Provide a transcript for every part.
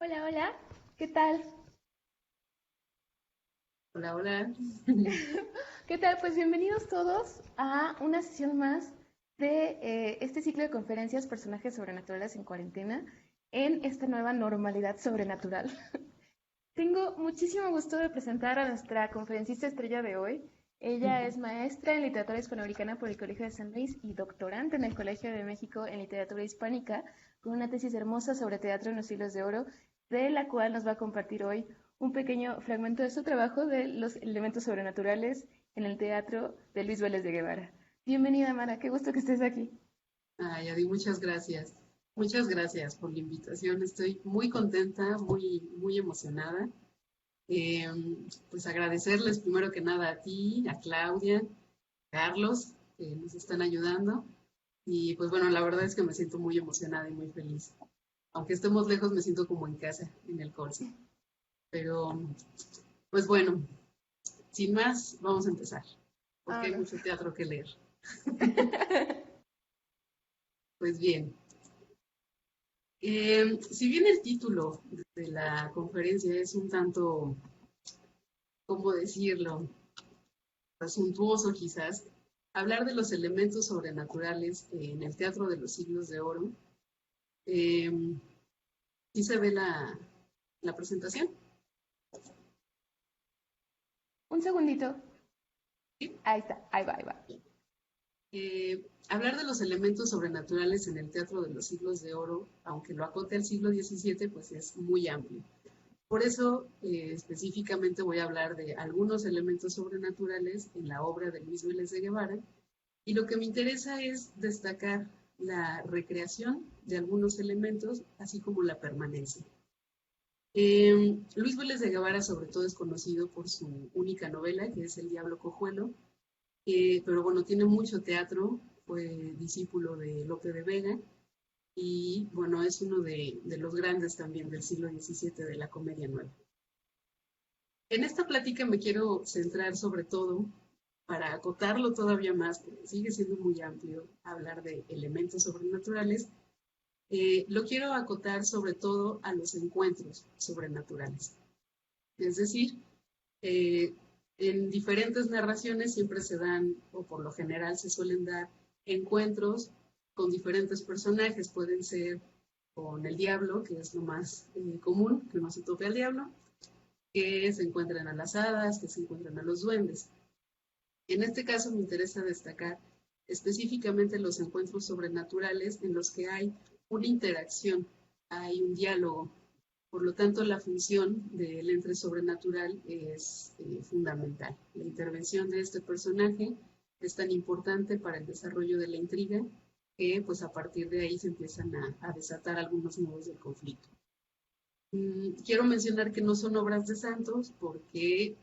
Hola, hola, ¿qué tal? Hola, hola. ¿Qué tal? Pues bienvenidos todos a una sesión más de este ciclo de conferencias Personajes sobrenaturales en cuarentena en esta nueva normalidad sobrenatural. Tengo muchísimo gusto de presentar a nuestra conferencista estrella de hoy. Ella es maestra en literatura hispanoamericana por el Colegio de San Luis y doctorante en el Colegio de México en literatura hispánica, con una tesis hermosa sobre teatro en los siglos de oro, de la cual nos va a compartir hoy un pequeño fragmento de su trabajo de los elementos sobrenaturales en el teatro de Luis Vélez de Guevara. Bienvenida, Mara, qué gusto que estés aquí. Ay, Adi, muchas gracias. Muchas gracias por la invitación. Estoy muy contenta, muy emocionada. Eh, pues agradecerles primero que nada a ti, a Claudia, a Carlos, que nos están ayudando. Y pues bueno, la verdad es que me siento muy emocionada y muy feliz. Aunque estemos lejos, me siento como en casa, en el Corse. Pero pues bueno, sin más, vamos a empezar, porque hay Vámonos. mucho teatro que leer. Pues bien, si bien el título de la conferencia es un tanto, ¿cómo decirlo?, asuntuoso quizás, hablar de los elementos sobrenaturales en el teatro de los siglos de oro, eh, ¿sí se ve la presentación? Un segundito. ¿Sí? Ahí está, ahí va, ahí va. Hablar de los elementos sobrenaturales en el teatro de los siglos de oro, aunque lo acote al siglo XVII, pues es muy amplio. Por eso, específicamente voy a hablar de algunos elementos sobrenaturales en la obra de Luis Vélez de Guevara, y lo que me interesa es destacar la recreación de algunos elementos, así como la permanencia. Luis Vélez de Guevara sobre todo es conocido por su única novela, que es El Diablo Cojuelo, pero bueno, tiene mucho teatro, fue discípulo de Lope de Vega, y bueno, es uno de los grandes también del siglo XVII de la comedia nueva. En esta plática me quiero centrar sobre todo, para acotarlo todavía más, porque sigue siendo muy amplio hablar de elementos sobrenaturales, lo quiero acotar sobre todo a los encuentros sobrenaturales. Es decir, eh, en diferentes narraciones siempre se dan, o por lo general se suelen dar, encuentros con diferentes personajes. Pueden ser con el diablo, que es lo más común, que no se tope al diablo, que se encuentran a las hadas, que se encuentran a los duendes. En este caso me interesa destacar específicamente los encuentros sobrenaturales en los que hay una interacción, hay un diálogo. Por lo tanto, la función del ente sobrenatural es fundamental. La intervención de este personaje es tan importante para el desarrollo de la intriga que pues a partir de ahí se empiezan a desatar algunos nudos del conflicto. Quiero mencionar que no son obras de santos porque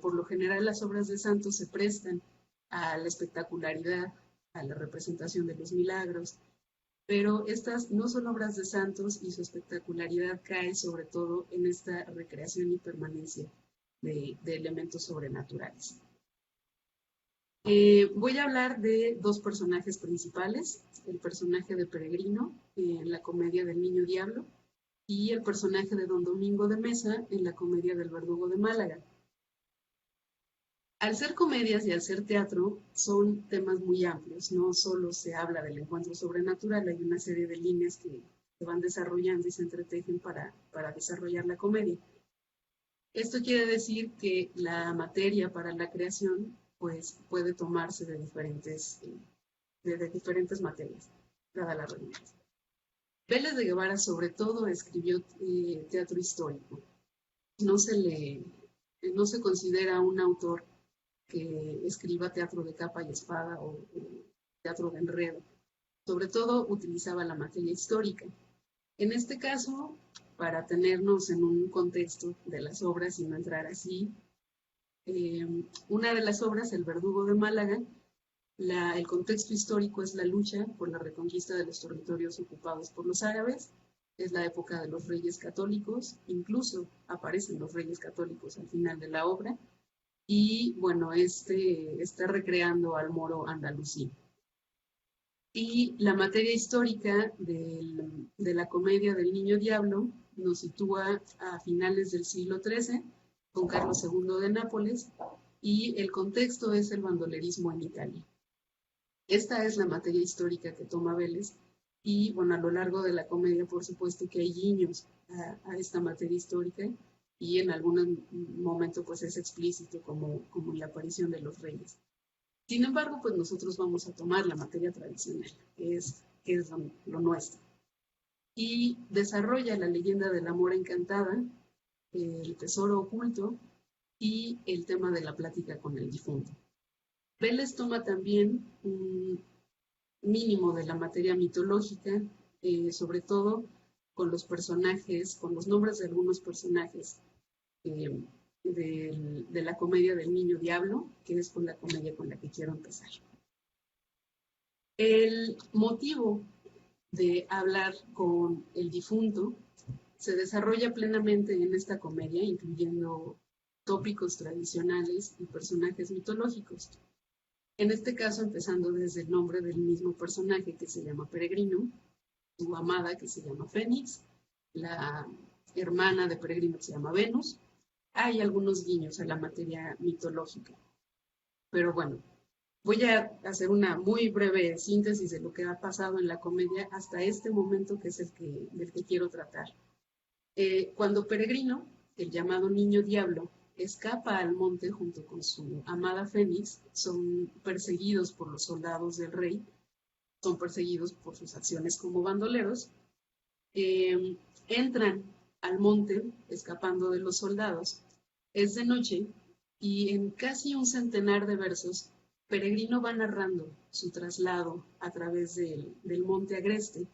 por lo general las obras de santos se prestan a la espectacularidad, a la representación de los milagros, pero estas no son obras de santos y su espectacularidad cae sobre todo en esta recreación y permanencia de elementos sobrenaturales. Voy a hablar de dos personajes principales, el personaje de Peregrino en la comedia del Niño Diablo y el personaje de Don Domingo de Mesa en la comedia del Verdugo de Málaga. Al ser comedias y al ser teatro, son temas muy amplios, no solo se habla del encuentro sobrenatural, hay una serie de líneas que se van desarrollando y se entretejen para desarrollar la comedia. Esto quiere decir que la materia para la creación pues, puede tomarse de diferentes materias, dada la redundancia. Vélez de Guevara sobre todo escribió teatro histórico. No se, le, no se considera un autor que escriba teatro de capa y espada o teatro de enredo. Sobre todo utilizaba la materia histórica. En este caso, para tenernos en un contexto de las obras y no entrar así, una de las obras, El Verdugo de Málaga, el contexto histórico es la lucha por la reconquista de los territorios ocupados por los árabes, es la época de los reyes católicos, incluso aparecen los reyes católicos al final de la obra, y bueno, está recreando al moro andalusí. Y la materia histórica de la comedia del Niño Diablo nos sitúa a finales del siglo XIII con Carlos II de Nápoles y el contexto es el bandolerismo en Italia. Esta es la materia histórica que toma Vélez y bueno, a lo largo de la comedia por supuesto que hay guiños a esta materia histórica y en algún momento pues es explícito como la aparición de los reyes. Sin embargo, pues nosotros vamos a tomar la materia tradicional, que es lo nuestro. Y desarrolla la leyenda de la mora encantada, el tesoro oculto y el tema de la plática con el difunto. Vélez toma también un mínimo de la materia mitológica, sobre todo con los personajes, con los nombres de algunos personajes de la comedia del Niño Diablo, que es con la comedia con la que quiero empezar. El motivo de hablar con el difunto se desarrolla plenamente en esta comedia, incluyendo tópicos tradicionales y personajes mitológicos. En este caso, empezando desde el nombre del mismo personaje que se llama Peregrino, su amada que se llama Fénix, la hermana de Peregrino que se llama Venus. Hay algunos guiños a la materia mitológica. Pero bueno, voy a hacer una muy breve síntesis de lo que ha pasado en la comedia hasta este momento, que es del que quiero tratar. Cuando Peregrino, el llamado Niño Diablo, escapa al monte junto con su amada Fénix, son perseguidos por los soldados del rey, son perseguidos por sus acciones como bandoleros, entran al monte escapando de los soldados. Es de noche y en casi un centenar de versos, Peregrino va narrando su traslado a través del monte agreste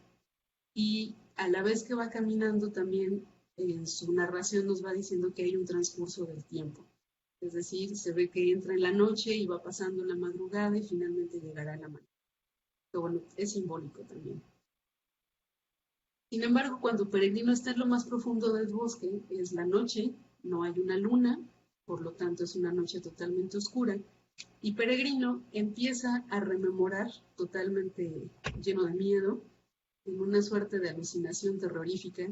y a la vez que va caminando también en su narración nos va diciendo que hay un transcurso del tiempo. Es decir, se ve que entra en la noche y va pasando la madrugada y finalmente llegará a la mañana. Pero bueno, es simbólico también. Sin embargo, cuando Peregrino está en lo más profundo del bosque, es la noche, no hay una luna, por lo tanto es una noche totalmente oscura, y Peregrino empieza a rememorar, totalmente lleno de miedo, en una suerte de alucinación terrorífica,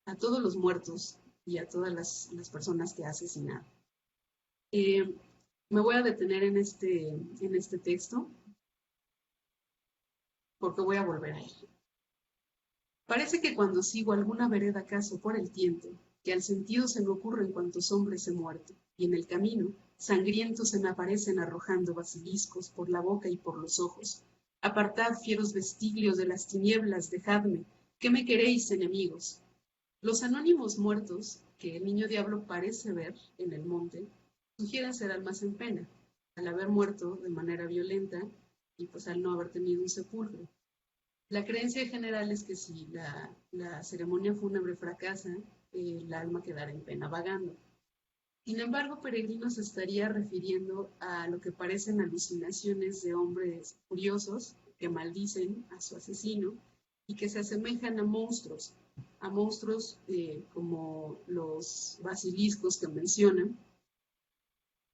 a todos los muertos y a todas las personas que ha asesinado. Me voy a detener en este texto porque voy a volver a él. Parece que cuando sigo alguna vereda acaso por el tiento, que al sentido se me ocurren cuantos hombres he muerto, y en el camino, sangrientos se me aparecen arrojando basiliscos por la boca y por los ojos. Apartad, fieros vestigios de las tinieblas, dejadme, ¿qué me queréis, enemigos? Los anónimos muertos, que el niño diablo parece ver en el monte, sugieren ser almas en pena, al haber muerto de manera violenta y pues al no haber tenido un sepulcro. La creencia general es que si la ceremonia fúnebre fracasa, el alma quedará en pena vagando. Sin embargo, Peregrino se estaría refiriendo a lo que parecen alucinaciones de hombres furiosos que maldicen a su asesino y que se asemejan a monstruos como los basiliscos que mencionan.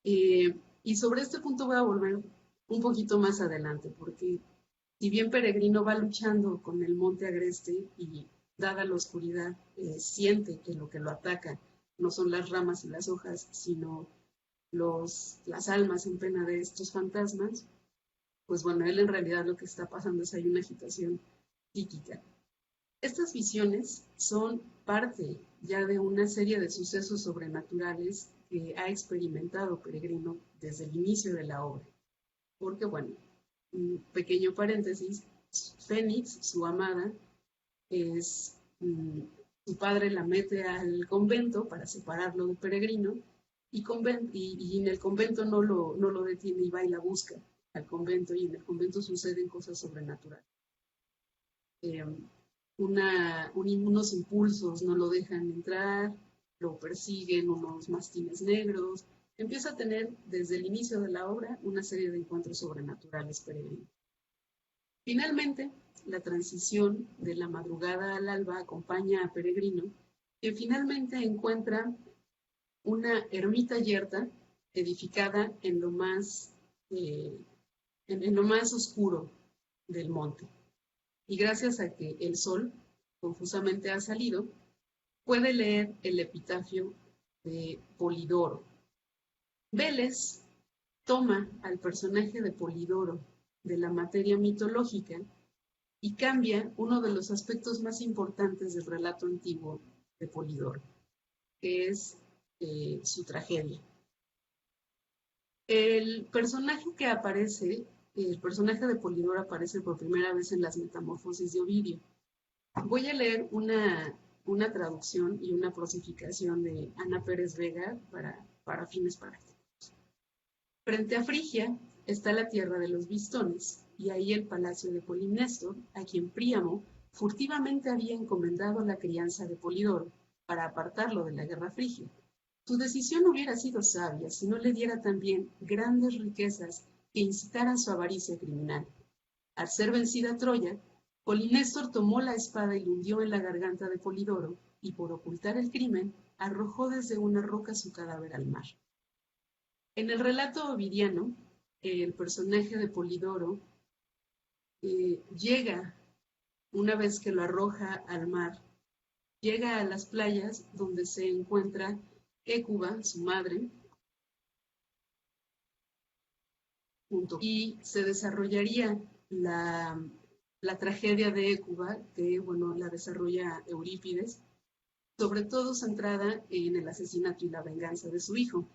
Y sobre este punto voy a volver un poquito más adelante, porque si bien Peregrino va luchando con el monte agreste y, dada la oscuridad, siente que lo que lo ataca no son las ramas y las hojas, sino las almas en pena de estos fantasmas, pues bueno, él en realidad lo que está pasando es hay una agitación psíquica. Estas visiones son parte ya de una serie de sucesos sobrenaturales que ha experimentado Peregrino desde el inicio de la obra. Porque bueno, un pequeño paréntesis, Fénix, su amada, su padre la mete al convento para separarlo de Peregrino y en el convento no lo detiene y va y la busca al convento y en el convento suceden cosas sobrenaturales. Unos impulsos no lo dejan entrar, lo persiguen unos mastines negros, empieza a tener desde el inicio de la obra una serie de encuentros sobrenaturales Peregrino. Finalmente, la transición de la madrugada al alba acompaña a Peregrino, que finalmente encuentra una ermita yerta edificada en lo más oscuro del monte. Y gracias a que el sol confusamente ha salido, puede leer el epitafio de Polidoro. Vélez toma al personaje de Polidoro de la materia mitológica y cambia uno de los aspectos más importantes del relato antiguo de Polidoro, que es su tragedia. El personaje de Polidoro aparece por primera vez en las Metamorfosis de Ovidio. Voy a leer una traducción y una prosificación de Ana Pérez Vega para fines prácticos. Frente a Frigia está la tierra de los Bistones, y ahí el palacio de Polinéstor, a quien Príamo furtivamente había encomendado la crianza de Polidoro, para apartarlo de la guerra frigia. Su decisión hubiera sido sabia si no le diera también grandes riquezas que incitaran su avaricia criminal. Al ser vencida Troya, Polinéstor tomó la espada y la hundió en la garganta de Polidoro, y por ocultar el crimen, arrojó desde una roca su cadáver al mar. En el relato ovidiano, el personaje de Polidoro llega, una vez que lo arroja al mar, llega a las playas donde se encuentra Hécuba, su madre, y se desarrollaría la tragedia de Hécuba, que bueno, la desarrolla Eurípides, sobre todo centrada en el asesinato y la venganza de su hijo.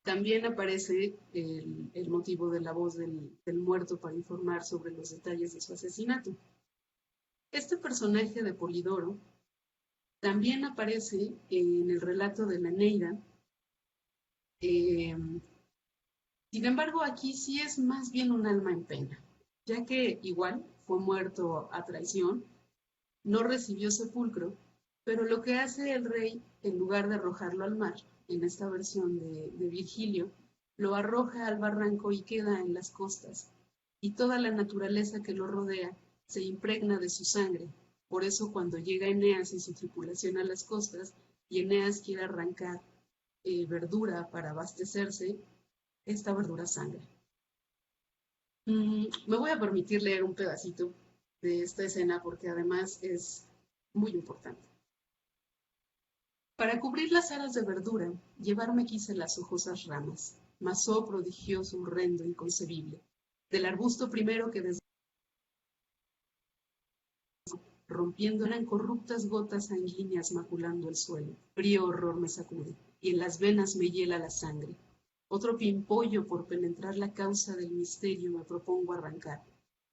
También aparece el motivo de la voz del muerto para informar sobre los detalles de su asesinato. Este personaje de Polidoro también aparece en el relato de la Eneida. Sin embargo, aquí sí es más bien un alma en pena, ya que igual fue muerto a traición, no recibió sepulcro, pero lo que hace el rey, en lugar de arrojarlo al mar, en esta versión de Virgilio, lo arroja al barranco y queda en las costas, y toda la naturaleza que lo rodea se impregna de su sangre. Por eso cuando llega Eneas y su tripulación a las costas, y Eneas quiere arrancar verdura para abastecerse, esta verdura sangra. Me voy a permitir leer un pedacito de esta escena porque además es muy importante. Para cubrir las aras de verdura, llevarme quise las hojosas ramas, masó prodigioso, horrendo, inconcebible, del arbusto primero que desde rompiendo eran corruptas gotas sanguíneas maculando el suelo. Frío horror me sacude, y en las venas me hiela la sangre. Otro pimpollo por penetrar la causa del misterio me propongo arrancar.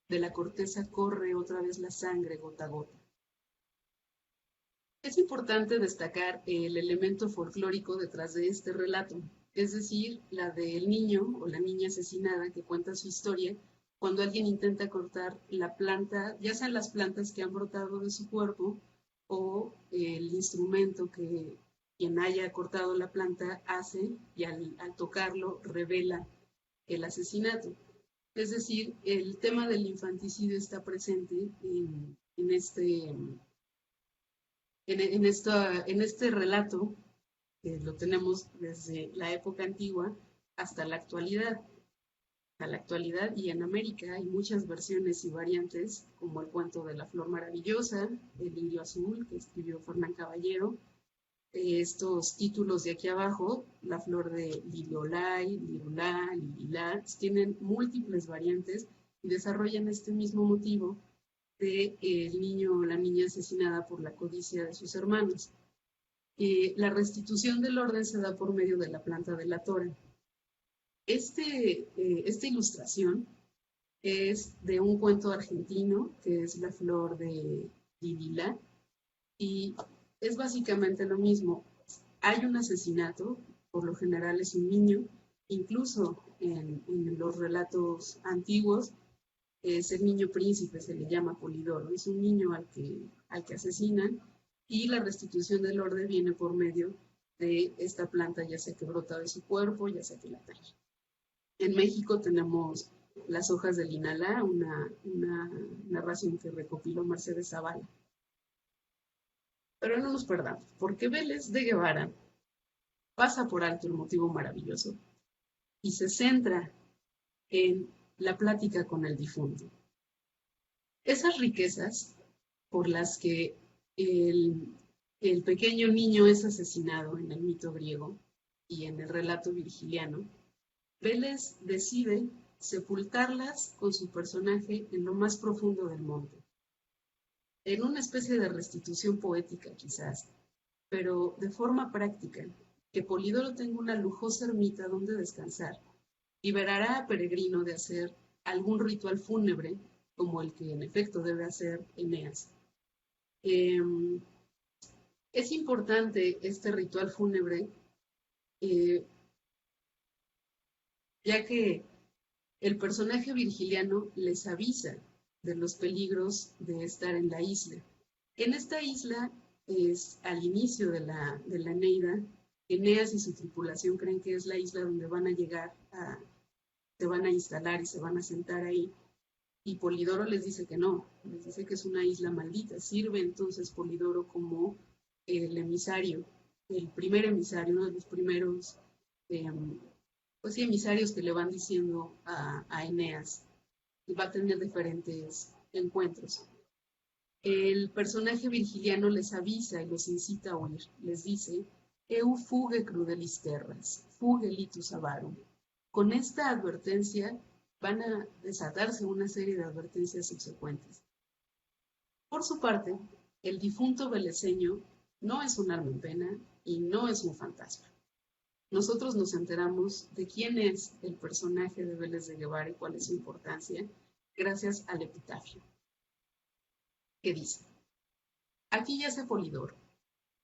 De la corteza corre otra vez la sangre gota a gota. Es importante destacar el elemento folclórico detrás de este relato, es decir, la del niño o la niña asesinada que cuenta su historia cuando alguien intenta cortar la planta, ya sean las plantas que han brotado de su cuerpo o el instrumento que quien haya cortado la planta hace y al tocarlo revela el asesinato. Es decir, el tema del infanticidio está presente en este relato, que lo tenemos desde la época antigua hasta la actualidad. A la actualidad y en América hay muchas versiones y variantes, como el cuento de la flor maravillosa, el indio azul, que escribió Fernán Caballero. Estos títulos de aquí abajo, la flor de Liliolay, Lirulá, Lililá, tienen múltiples variantes y desarrollan este mismo motivo de el niño o la niña asesinada por la codicia de sus hermanos. La restitución del orden se da por medio de la planta de la tora. Esta ilustración es de un cuento argentino que es La flor de Lililá y es básicamente lo mismo. Hay un asesinato, por lo general es un niño, incluso en los relatos antiguos es el niño príncipe, se le llama Polidoro, es un niño al que asesinan y la restitución del orden viene por medio de esta planta, ya sea que brota de su cuerpo, ya sea que la talla. En México tenemos Las hojas del Inalá, una narración que recopiló Mercedes Zavala. Pero no nos perdamos, porque Vélez de Guevara pasa por alto el motivo maravilloso y se centra en la plática con el difunto. Esas riquezas por las que el el pequeño niño es asesinado en el mito griego y en el relato virgiliano, Vélez decide sepultarlas con su personaje en lo más profundo del monte, en una especie de restitución poética quizás, pero de forma práctica, que Polidoro tenga una lujosa ermita donde descansar, liberará a Peregrino de hacer algún ritual fúnebre, como el que en efecto debe hacer Eneas. Es importante este ritual fúnebre, eh, ya que el personaje virgiliano les avisa de los peligros de estar en la isla. En esta isla es al inicio de la Eneida, Eneas y su tripulación creen que es la isla donde van a llegar, se van a instalar y se van a sentar ahí. Y Polidoro les dice que no, les dice que es una isla maldita. Sirve entonces Polidoro como el emisario, el primer emisario, uno de los primeros pues sí, emisarios que le van diciendo a Eneas, y va a tener diferentes encuentros. El personaje virgiliano les avisa y los incita a huir. Les dice, eu fuge crudelis terras, fuge litus avarum. Con esta advertencia van a desatarse una serie de advertencias subsecuentes. Por su parte, el difunto veleseño no es un alma en pena y no es un fantasma. Nosotros nos enteramos de quién es el personaje de Vélez de Guevara y cuál es su importancia gracias al epitafio, que dice, aquí yace Polidoro,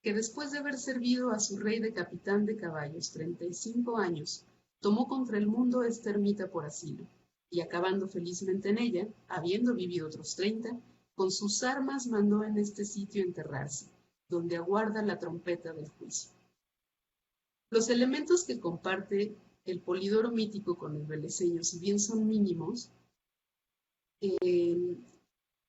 que después de haber servido a su rey de capitán de caballos 35 años, tomó contra el mundo esta ermita por asilo, y acabando felizmente en ella, habiendo vivido otros 30, con sus armas mandó en este sitio enterrarse, donde aguarda la trompeta del juicio. Los elementos que comparte el Polidoro mítico con el veleseño, si bien son mínimos,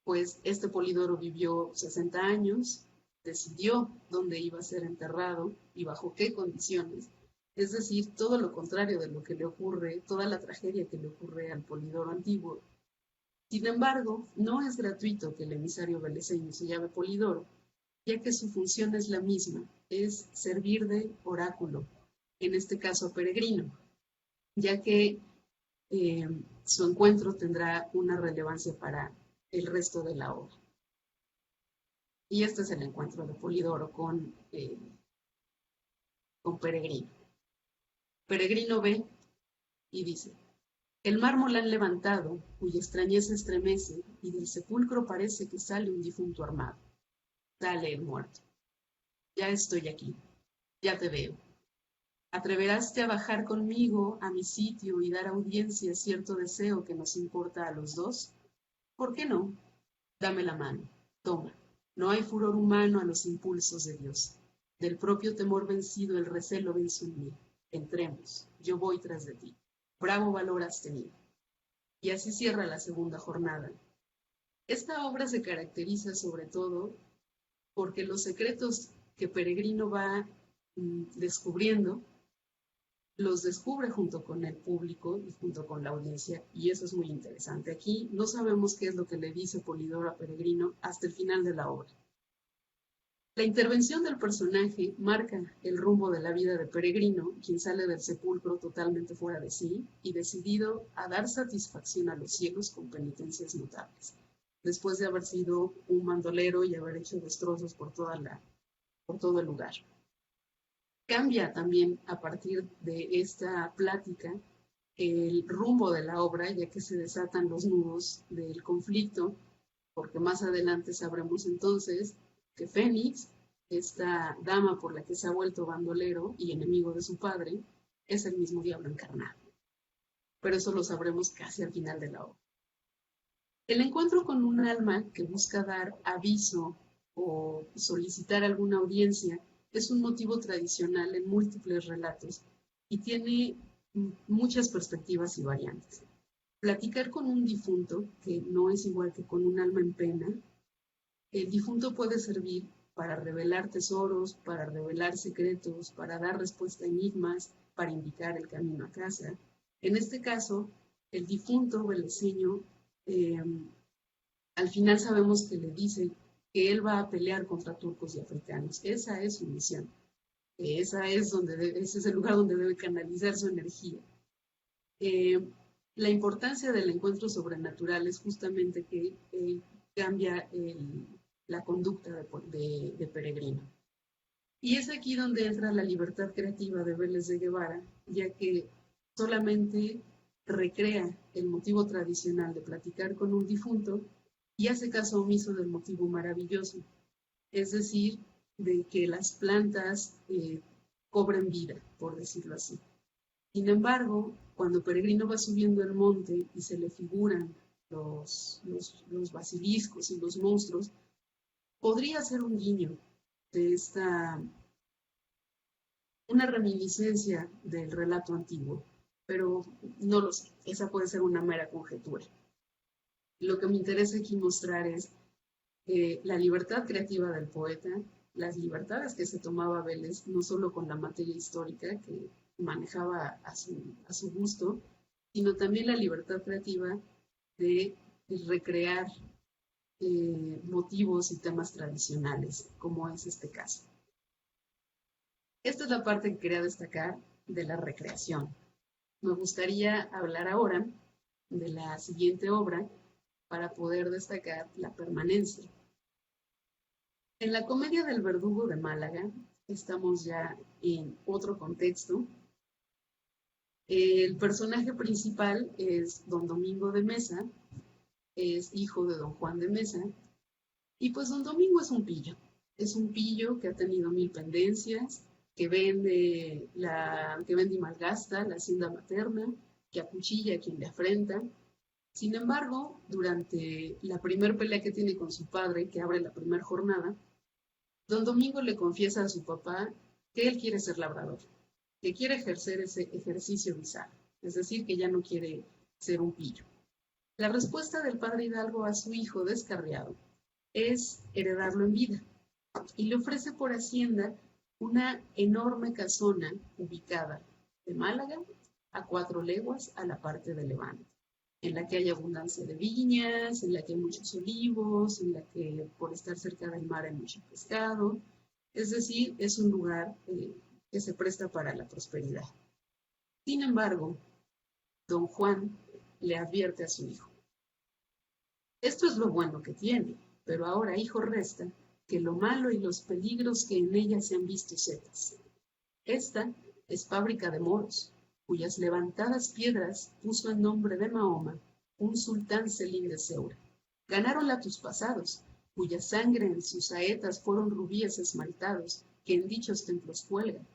pues este Polidoro vivió 60 años, decidió dónde iba a ser enterrado y bajo qué condiciones. Es decir, todo lo contrario de lo que le ocurre, toda la tragedia que le ocurre al Polidoro antiguo. Sin embargo, no es gratuito que el emisario veleseño se llame Polidoro, ya que su función es la misma, es servir de oráculo, en este caso Peregrino, ya que su encuentro tendrá una relevancia para el resto de la obra. Y este es el encuentro de Polidoro con Peregrino. Peregrino ve y dice, el mármol han levantado, cuya extrañeza estremece, y del sepulcro parece que sale un difunto armado. Sale el muerto. Ya estoy aquí, ya te veo. ¿Atreverásте a bajar conmigo a mi sitio y dar audiencia a cierto deseo que nos importa a los dos? ¿Por qué no? Dame la mano, toma. No hay furor humano a los impulsos de Dios. Del propio temor vencido el recelo vence en mí. Entremos, yo voy tras de ti. Bravo valor has tenido. Y así cierra la segunda jornada. Esta obra se caracteriza sobre todo porque los secretos que Peregrino va descubriendo los descubre junto con el público y junto con la audiencia, y eso es muy interesante. Aquí no sabemos qué es lo que le dice Polidoro a Peregrino hasta el final de la obra. La intervención del personaje marca el rumbo de la vida de Peregrino, quien sale del sepulcro totalmente fuera de sí y decidido a dar satisfacción a los cielos con penitencias notables, después de haber sido un bandolero y haber hecho destrozos por todo el lugar. Cambia también a partir de esta plática el rumbo de la obra, ya que se desatan los nudos del conflicto, porque más adelante sabremos entonces que Fénix, esta dama por la que se ha vuelto bandolero y enemigo de su padre, es el mismo diablo encarnado. Pero eso lo sabremos casi al final de la obra. El encuentro con un alma que busca dar aviso o solicitar alguna audiencia es un motivo tradicional en múltiples relatos y tiene muchas perspectivas y variantes. Platicar con un difunto, que no es igual que con un alma en pena, el difunto puede servir para revelar tesoros, para revelar secretos, para dar respuesta a enigmas, para indicar el camino a casa. En este caso, el difunto veleseño, al final sabemos que le dice que él va a pelear contra turcos y africanos. Esa es su misión. Ese es el lugar donde debe canalizar su energía. La importancia del encuentro sobrenatural es justamente que cambia la conducta de Peregrino. Y es aquí donde entra la libertad creativa de Vélez de Guevara, ya que solamente recrea el motivo tradicional de platicar con un difunto y hace caso omiso del motivo maravilloso, es decir, de que las plantas cobren vida, por decirlo así. Sin embargo, cuando Peregrino va subiendo el monte y se le figuran los basiliscos y los monstruos, podría ser un guiño de una reminiscencia del relato antiguo, pero no lo sé, esa puede ser una mera conjetura. Lo que me interesa aquí mostrar es la libertad creativa del poeta, las libertades que se tomaba Vélez, no solo con la materia histórica que manejaba a su gusto, sino también la libertad creativa de recrear motivos y temas tradicionales, como es este caso. Esta es la parte que quería destacar de la recreación. Me gustaría hablar ahora de la siguiente obra para poder destacar la permanencia. En la comedia del verdugo de Málaga estamos ya en otro contexto. El personaje principal es don Domingo de Mesa, es hijo de don Juan de Mesa, y pues don Domingo es un pillo que ha tenido 1000 pendencias, que vende y malgasta la hacienda materna, que acuchilla a quien le afrenta. Sin embargo, durante la primer pelea que tiene con su padre, que abre la primera jornada, don Domingo le confiesa a su papá que él quiere ser labrador, que quiere ejercer ese ejercicio bizarro, es decir, que ya no quiere ser un pillo. La respuesta del padre Hidalgo a su hijo descarriado es heredarlo en vida y le ofrece por hacienda una enorme casona ubicada de Málaga a 4 leguas a la parte de Levante, en la que hay abundancia de viñas, en la que hay muchos olivos, en la que por estar cerca del mar hay mucho pescado. Es decir, es un lugar que se presta para la prosperidad. Sin embargo, don Juan le advierte a su hijo: esto es lo bueno que tiene, pero ahora, hijo, resta que lo malo y los peligros que en ella se han visto sepas. Esta es fábrica de moros, cuyas levantadas piedras puso en nombre de Mahoma un sultán Selim de Ceuta. Ganaronla tus pasados, cuya sangre en sus saetas fueron rubíes esmaltados, que en dichos templos cuelgan.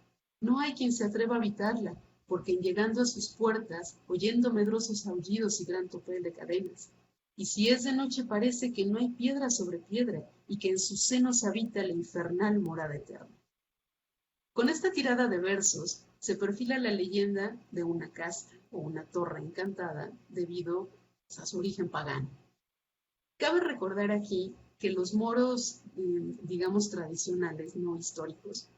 No hay quien se atreva a habitarla, porque en llegando a sus puertas, oyendo medrosos aullidos y gran topel de cadenas, y si es de noche parece que no hay piedra sobre piedra, y que en sus senos habita la infernal morada eterna. Con esta tirada de versos se perfila la leyenda de una casa o una torre encantada debido a su origen pagano. Cabe recordar aquí que los moros, digamos, tradicionales, no históricos,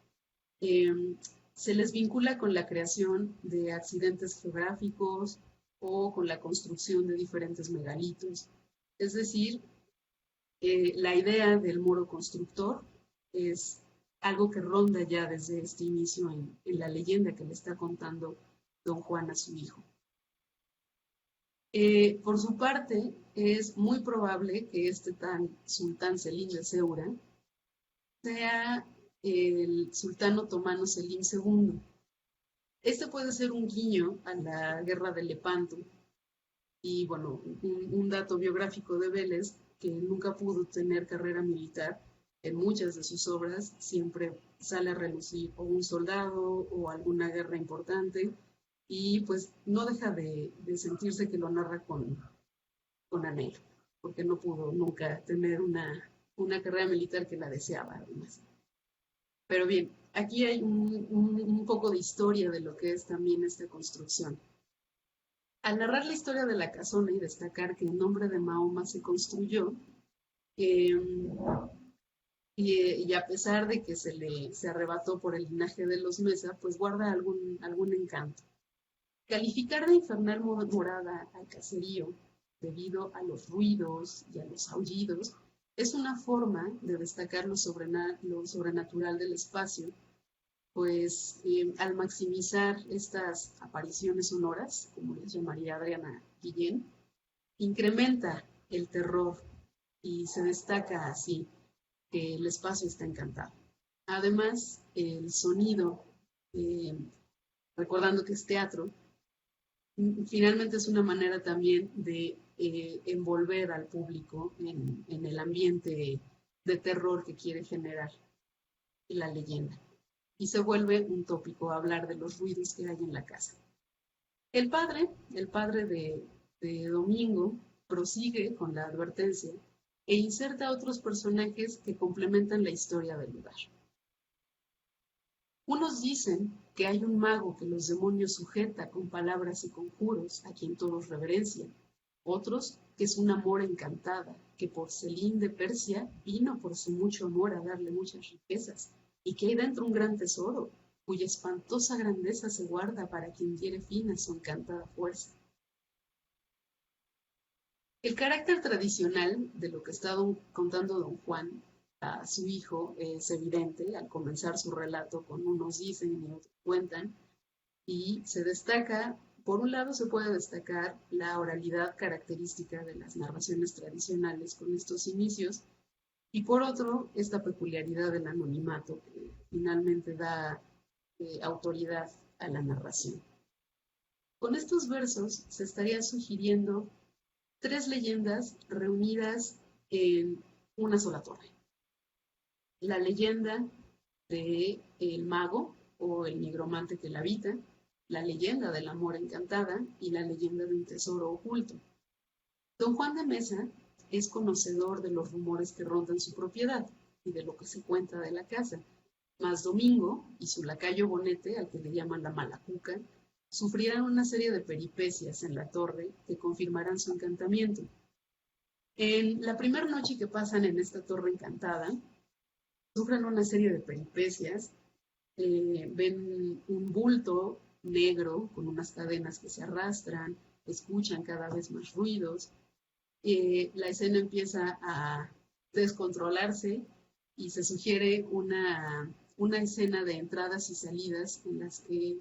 se les vincula con la creación de accidentes geográficos o con la construcción de diferentes megalitos. Es decir, la idea del moro constructor es algo que ronda ya desde este inicio en la leyenda que le está contando don Juan a su hijo. Por su parte, es muy probable que este sultán Selim de Ceuta sea el sultán otomano Selim II. Este puede ser un guiño a la guerra de Lepanto. Y bueno, un dato biográfico de Vélez, que nunca pudo tener carrera militar, en muchas de sus obras siempre sale a relucir o un soldado o alguna guerra importante, y pues no deja de sentirse que lo narra con anhelo, porque no pudo nunca tener una carrera militar que la deseaba además. Pero bien, aquí hay un poco de historia de lo que es también esta construcción. Al narrar la historia de la casona y destacar que en nombre de Mahoma se construyó, y a pesar de que se arrebató por el linaje de los Mesa, pues guarda algún encanto. Calificar de infernal morada al caserío, debido a los ruidos y a los aullidos, Es una forma de destacar lo sobrenatural del espacio, pues al maximizar estas apariciones sonoras, como les llamaría Adriana Guillén, incrementa el terror y se destaca así que el espacio está encantado. Además, el sonido, eh, recordando que es teatro, finalmente es una manera también de envolver al público en el ambiente de terror que quiere generar la leyenda. Y se vuelve un tópico hablar de los ruidos que hay en la casa. El padre de Domingo, prosigue con la advertencia e inserta otros personajes que complementan la historia del lugar. Unos dicen que hay un mago que los demonios sujeta con palabras y conjuros, a quien todos reverencian. Otros que es una mora encantada, que por Selín de Persia vino por su mucho amor a darle muchas riquezas, y que hay dentro un gran tesoro, cuya espantosa grandeza se guarda para quien diere fin a su encantada fuerza. El carácter tradicional de lo que está contando don Juan a su hijo es evidente al comenzar su relato con unos dicen y otros cuentan, y se destaca, por un lado se puede destacar la oralidad característica de las narraciones tradicionales con estos inicios, y por otro, esta peculiaridad del anonimato que finalmente da autoridad a la narración. Con estos versos se estarían sugiriendo 3 leyendas reunidas en una sola torre. La leyenda del mago o el nigromante que la habita, la leyenda del amor encantada y la leyenda de un tesoro oculto. Don Juan de Mesa es conocedor de los rumores que rondan su propiedad y de lo que se cuenta de la casa, mas Domingo y su lacayo Bonete, al que le llaman la Malacuca, sufrirán una serie de peripecias en la torre que confirmarán su encantamiento. En la primera noche que pasan en esta torre encantada, sufren una serie de peripecias, ven un bulto negro con unas cadenas que se arrastran, escuchan cada vez más ruidos, la escena empieza a descontrolarse y se sugiere una escena de entradas y salidas en las que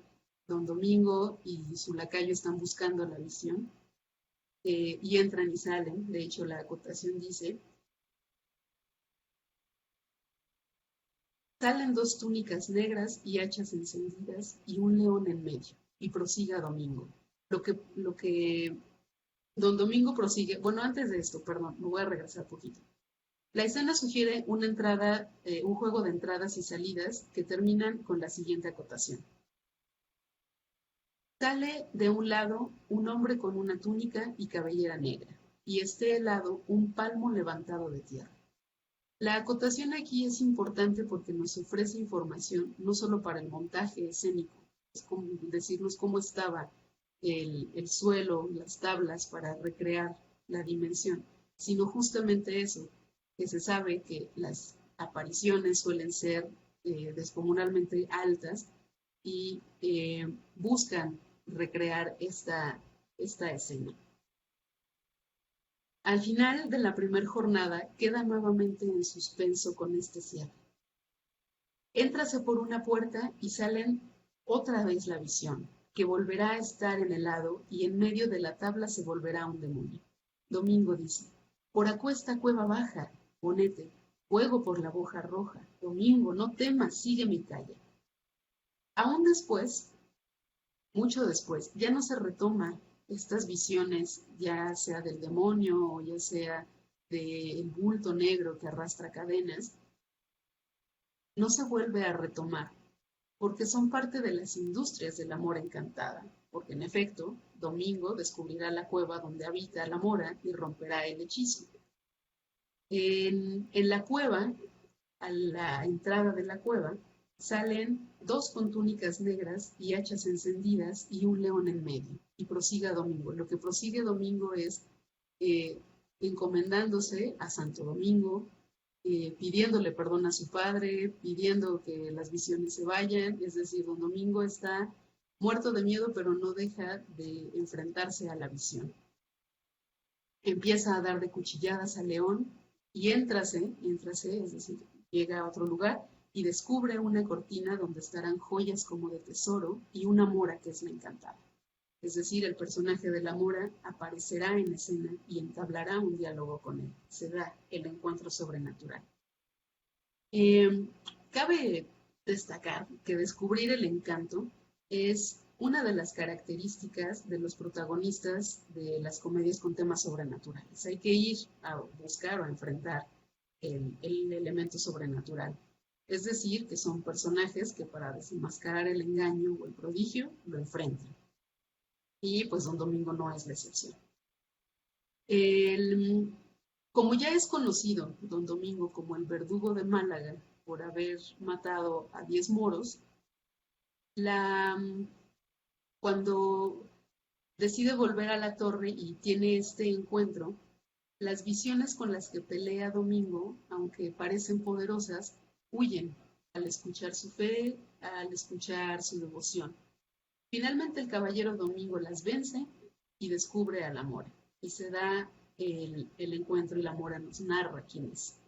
don Domingo y su lacayo están buscando la visión y entran y salen. De hecho, la acotación dice: salen 2 túnicas negras y hachas encendidas y un león en medio. Y prosiga Domingo. Lo que don Domingo prosigue, bueno, antes de esto, perdón, me voy a regresar un poquito. La escena sugiere una entrada, un juego de entradas y salidas que terminan con la siguiente acotación. Sale de un lado un hombre con una túnica y cabellera negra, y este lado un palmo levantado de tierra. La acotación aquí es importante porque nos ofrece información no solo para el montaje escénico, es como decirnos cómo estaba el suelo, las tablas para recrear la dimensión, sino justamente eso, que se sabe que las apariciones suelen ser descomunalmente altas y buscan recrear esta escena. Al final de la primera jornada queda nuevamente en suspenso con este cierre. Éntrase por una puerta y salen otra vez la visión, que volverá a estar en el lado y en medio de la tabla se volverá un demonio. Domingo dice: por acuesta cueva baja, Bonete, fuego por la boja roja. Domingo, no temas, sigue mi calle. Aún después, mucho después, ya no se retoma estas visiones, ya sea del demonio o ya sea del bulto negro que arrastra cadenas, no se vuelve a retomar, porque son parte de las industrias de la mora encantada, porque en efecto, Domingo descubrirá la cueva donde habita la mora y romperá el hechizo. En la cueva, a la entrada de la cueva, salen 2 con túnicas negras y hachas encendidas y un león en medio. Y prosiga Domingo. Lo que prosigue Domingo es encomendándose a Santo Domingo, pidiéndole perdón a su padre, pidiendo que las visiones se vayan. Es decir, don Domingo está muerto de miedo, pero no deja de enfrentarse a la visión. Empieza a dar de cuchilladas al león y éntrase, es decir, llega a otro lugar y descubre una cortina donde estarán joyas como de tesoro y una mora que es la encantada. Es decir, el personaje de la mora aparecerá en escena y entablará un diálogo con él. Se da el encuentro sobrenatural. Cabe destacar que descubrir el encanto es una de las características de los protagonistas de las comedias con temas sobrenaturales. Hay que ir a buscar o a enfrentar el elemento sobrenatural. Es decir, que son personajes que para desenmascarar el engaño o el prodigio lo enfrentan. Y pues Don Domingo no es la excepción. Como ya es conocido Don Domingo como el verdugo de Málaga por haber matado a 10 moros, cuando decide volver a la torre y tiene este encuentro, las visiones con las que pelea Domingo, aunque parecen poderosas, huyen al escuchar su fe, al escuchar su devoción. Finalmente el caballero Domingo las vence y descubre a la mora. Y se da el encuentro y la mora nos narra quién es.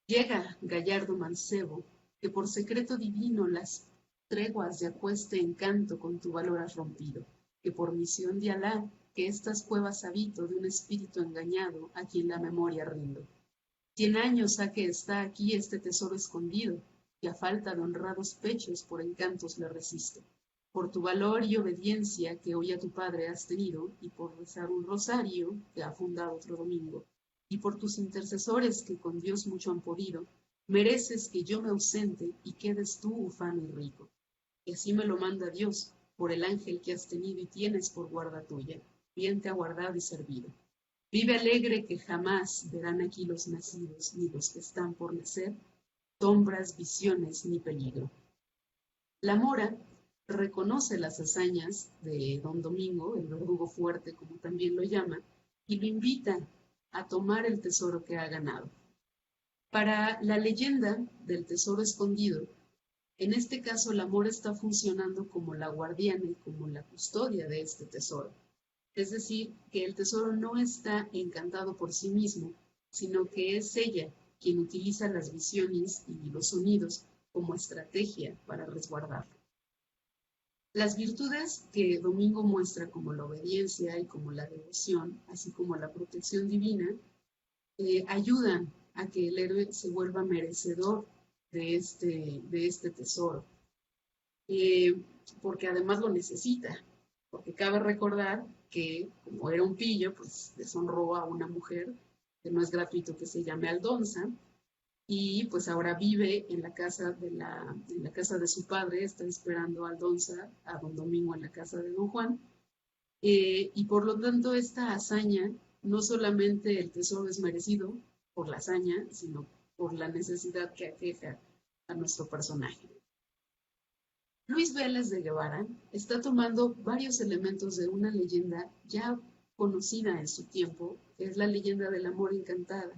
Llega gallardo mancebo, que por secreto divino las treguas de acueste encanto con tu valor has rompido, que por misión de Alá, que estas cuevas habito de un espíritu engañado a quien la memoria rindo. 100 años ha que está aquí este tesoro escondido, que a falta de honrados pechos por encantos le resisto. Por tu valor y obediencia que hoy a tu padre has tenido, y por rezar un rosario que ha fundado otro domingo, y por tus intercesores que con Dios mucho han podido, mereces que yo me ausente y quedes tú ufano y rico. Y así me lo manda Dios, por el ángel que has tenido y tienes por guarda tuya, bien te ha guardado y servido. Vive alegre que jamás verán aquí los nacidos, ni los que están por nacer, sombras, visiones, ni peligro. La mora reconoce las hazañas de Don Domingo, el verdugo fuerte, como también lo llama, y lo invita a tomar el tesoro que ha ganado. Para la leyenda del tesoro escondido, en este caso la mora está funcionando como la guardiana y como la custodia de este tesoro. Es decir, que el tesoro no está encantado por sí mismo, sino que es ella quien utiliza las visiones y los sonidos como estrategia para resguardarlo. Las virtudes que Domingo muestra como la obediencia y como la devoción, así como la protección divina, ayudan a que el héroe se vuelva merecedor de este tesoro, porque además lo necesita, porque cabe recordar que como era un pillo, pues deshonró a una mujer, que no es gratuito que se llame Aldonza, y pues ahora vive en la casa de su padre, está esperando a Aldonza, a Don Domingo en la casa de Don Juan, y por lo tanto esta hazaña, no solamente el tesoro es merecido por la hazaña, sino por la necesidad que aqueja a nuestro personaje. Luis Vélez de Guevara está tomando varios elementos de una leyenda ya conocida en su tiempo, que es la leyenda del amor encantada,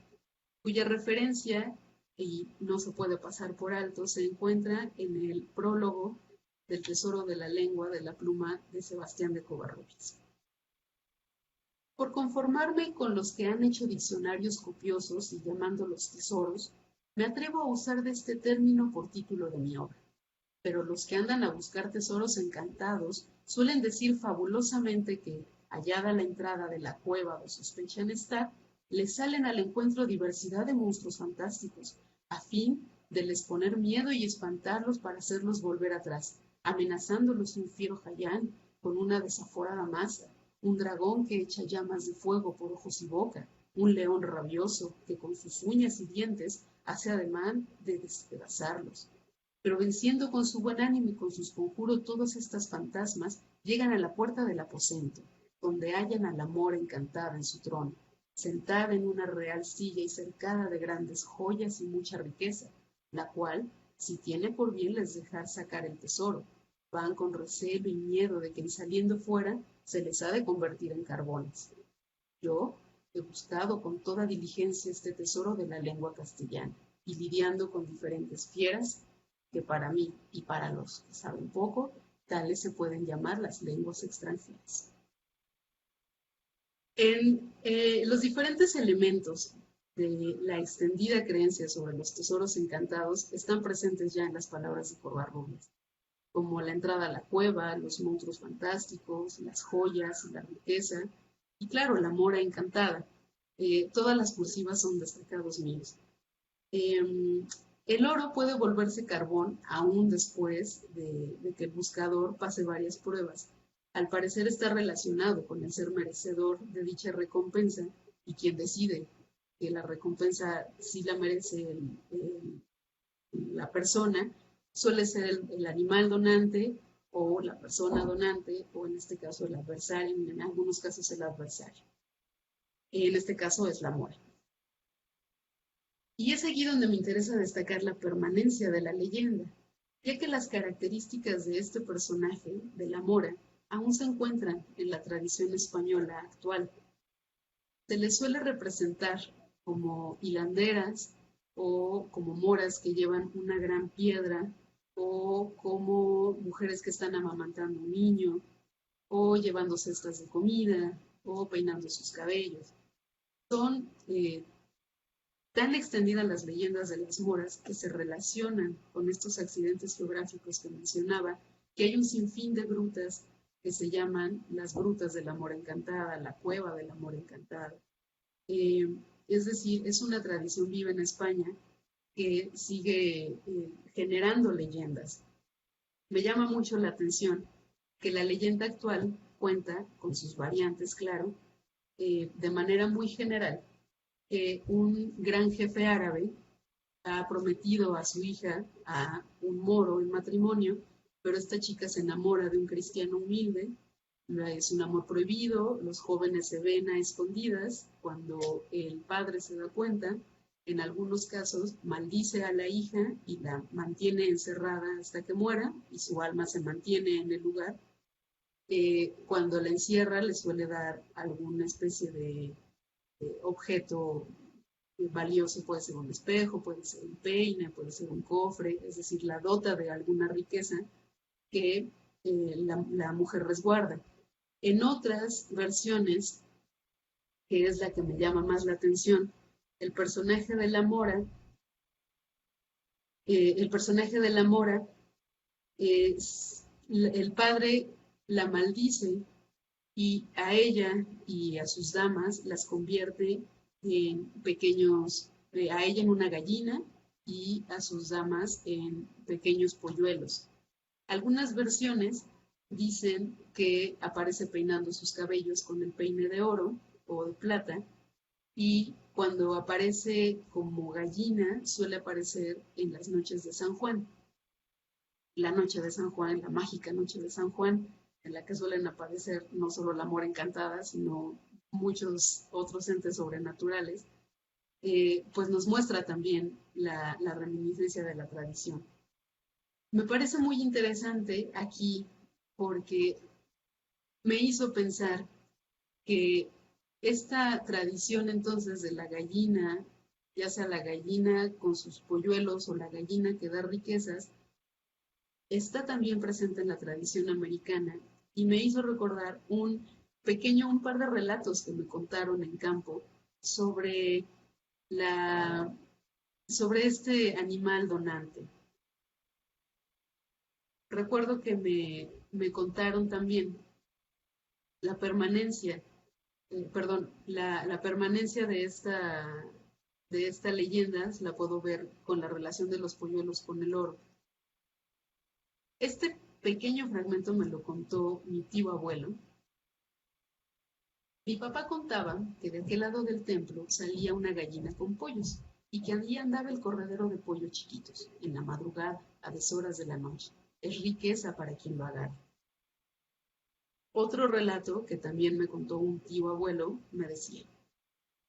cuya referencia, y no se puede pasar por alto, se encuentra en el prólogo del Tesoro de la Lengua de la pluma de Sebastián de Covarrubias. Por conformarme con los que han hecho diccionarios copiosos y llamándolos tesoros, me atrevo a usar de este término por título de mi obra. Pero los que andan a buscar tesoros encantados suelen decir fabulosamente que, hallada la entrada de la cueva donde sospechan estar, les salen al encuentro diversidad de monstruos fantásticos, a fin de les poner miedo y espantarlos para hacerlos volver atrás, amenazándolos un fiero jayán con una desaforada masa, un dragón que echa llamas de fuego por ojos y boca, un león rabioso que con sus uñas y dientes hace ademán de despedazarlos. Pero venciendo con su buen ánimo y con sus conjuros todos estas fantasmas, llegan a la puerta del aposento, donde hallan a la mora encantada en su trono, sentada en una real silla y cercada de grandes joyas y mucha riqueza, la cual, si tiene por bien les dejar sacar el tesoro, van con recelo y miedo de que en saliendo fuera se les ha de convertir en carbones. Yo he buscado con toda diligencia este tesoro de la lengua castellana, y lidiando con diferentes fieras, que para mí y para los que saben poco, tales se pueden llamar las lenguas extranjeras. En los diferentes elementos de la extendida creencia sobre los tesoros encantados están presentes ya en las palabras de Covarrubias, como la entrada a la cueva, los monstruos fantásticos, las joyas y la riqueza, y claro, la mora encantada. Todas las cursivas son destacados míos. El oro puede volverse carbón aún después de que el buscador pase varias pruebas. Al parecer está relacionado con el ser merecedor de dicha recompensa y quien decide que la recompensa sí la merece la persona, suele ser el animal donante o la persona donante o en este caso el adversario, en algunos casos el adversario. En este caso es la mora. Y es aquí donde me interesa destacar la permanencia de la leyenda, ya que las características de este personaje, de la mora, aún se encuentran en la tradición española actual. Se les suele representar como hilanderas o como moras que llevan una gran piedra o como mujeres que están amamantando un niño o llevando cestas de comida o peinando sus cabellos. Son tan extendidas las leyendas de las moras que se relacionan con estos accidentes geográficos que mencionaba, que hay un sinfín de grutas que se llaman las grutas de la mora encantada, la cueva de la mora encantada. Es decir, es una tradición viva en España que sigue generando leyendas. Me llama mucho la atención que la leyenda actual cuenta con sus variantes, claro, de manera muy general, que un gran jefe árabe ha prometido a su hija a un moro en matrimonio, pero esta chica se enamora de un cristiano humilde, es un amor prohibido, los jóvenes se ven a escondidas, cuando el padre se da cuenta, en algunos casos maldice a la hija y la mantiene encerrada hasta que muera y su alma se mantiene en el lugar. Cuando la encierra le suele dar alguna especie de objeto valioso, puede ser un espejo, puede ser un peine, puede ser un cofre, es decir, la dota de alguna riqueza que la mujer resguarda. En otras versiones, que es la que me llama más la atención, el personaje de la mora, el padre la maldice y a ella y a sus damas las convierte en pequeños, a ella en una gallina y a sus damas en pequeños polluelos. Algunas versiones dicen que aparece peinando sus cabellos con el peine de oro o de plata y cuando aparece como gallina suele aparecer en las noches de San Juan. La noche de San Juan, la mágica noche de San Juan, en la que suelen aparecer no solo la mora encantada, sino muchos otros entes sobrenaturales, pues nos muestra también la reminiscencia de la tradición. Me parece muy interesante aquí porque me hizo pensar que esta tradición entonces de la gallina, ya sea la gallina con sus polluelos o la gallina que da riquezas, está también presente en la tradición americana y me hizo recordar un par de relatos que me contaron en campo sobre este animal donante. Recuerdo que me contaron también la permanencia, la permanencia de esta leyenda, la puedo ver con la relación de los polluelos con el oro. Este pequeño fragmento me lo contó mi tío abuelo. Mi papá contaba que de aquel lado del templo salía una gallina con pollos y que allí andaba el corredero de pollos chiquitos, en la madrugada, a deshoras de la noche. Es riqueza para quien lo agarre. Otro relato que también me contó un tío abuelo me decía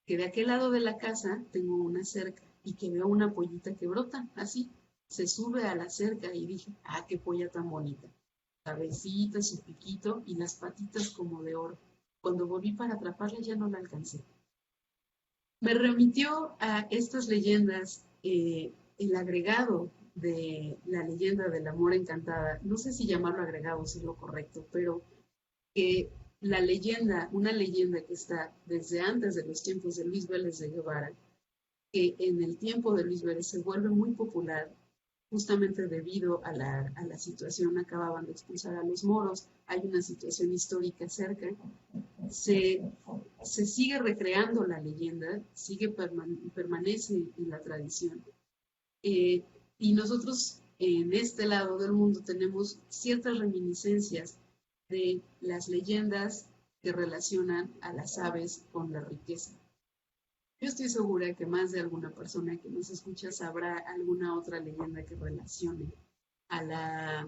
que de aquel lado de la casa tengo una cerca y que veo una pollita que brota, así. Se sube a la cerca y dije, ¡ah, qué polla tan bonita! Cabecita, su piquito y las patitas como de oro. Cuando volví para atraparla ya no la alcancé. Me remitió a estas leyendas el agregado de la leyenda del amor encantada. No sé si llamarlo agregado, si es lo correcto, pero que la leyenda, una leyenda que está desde antes de los tiempos de Luis Vélez de Guevara, que en el tiempo de Luis Vélez se vuelve muy popular justamente debido a la situación, acababan de expulsar a los moros, hay una situación histórica cerca, se, se sigue recreando la leyenda, permanece en la tradición. Y nosotros en este lado del mundo tenemos ciertas reminiscencias de las leyendas que relacionan a las aves con la riqueza. Yo estoy segura que más de alguna persona que nos escucha sabrá alguna otra leyenda que relacione a, la,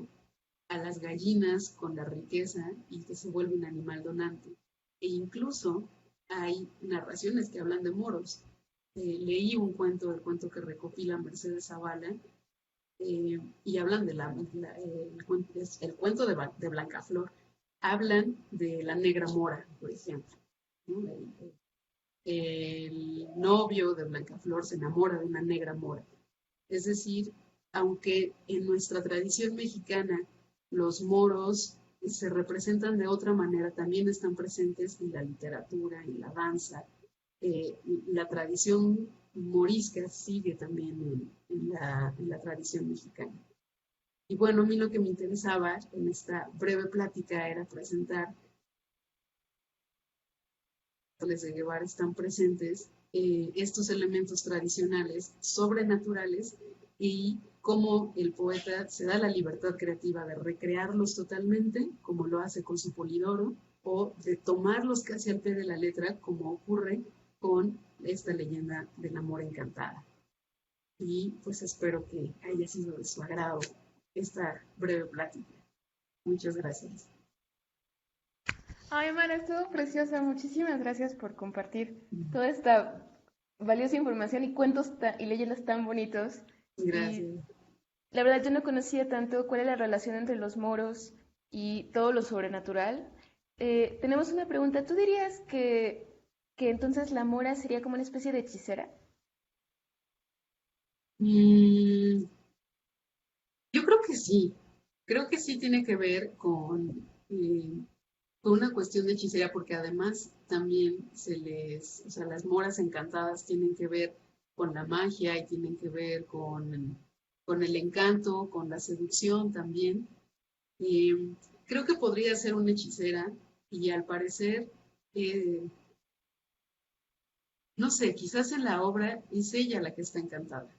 a las gallinas con la riqueza y que se vuelve un animal donante. E incluso hay narraciones que hablan de moros. Leí un cuento, el cuento que recopila Mercedes Zavala, y hablan de el cuento de Blancaflor. Hablan de la negra mora, por ejemplo, ¿no? El novio de Blancaflor se enamora de una negra mora. Es decir, aunque en nuestra tradición mexicana los moros se representan de otra manera, también están presentes en la literatura, en la danza. La tradición morisca sigue también en la tradición mexicana. Y bueno, a mí lo que me interesaba en esta breve plática era presentar de Guevara están presentes estos elementos tradicionales, sobrenaturales, y cómo el poeta se da la libertad creativa de recrearlos totalmente, como lo hace con su Polidoro, o de tomarlos casi al pie de la letra, como ocurre con esta leyenda del amor encantada. Y pues espero que haya sido de su agrado esta breve plática. Muchas gracias. Ay, Mara, estuvo preciosa. Muchísimas gracias por compartir toda esta valiosa información y cuentos y leyendas tan bonitos. Gracias. Y la verdad, yo no conocía tanto cuál es la relación entre los moros y todo lo sobrenatural. Tenemos una pregunta. ¿Tú dirías que entonces la mora sería como una especie de hechicera? Yo creo que sí. Creo que sí tiene que ver con una cuestión de hechicería, porque además también o sea, las moras encantadas tienen que ver con la magia y tienen que ver con el encanto, con la seducción también. Creo que podría ser una hechicera y al parecer, no sé, quizás en la obra es ella la que está encantada.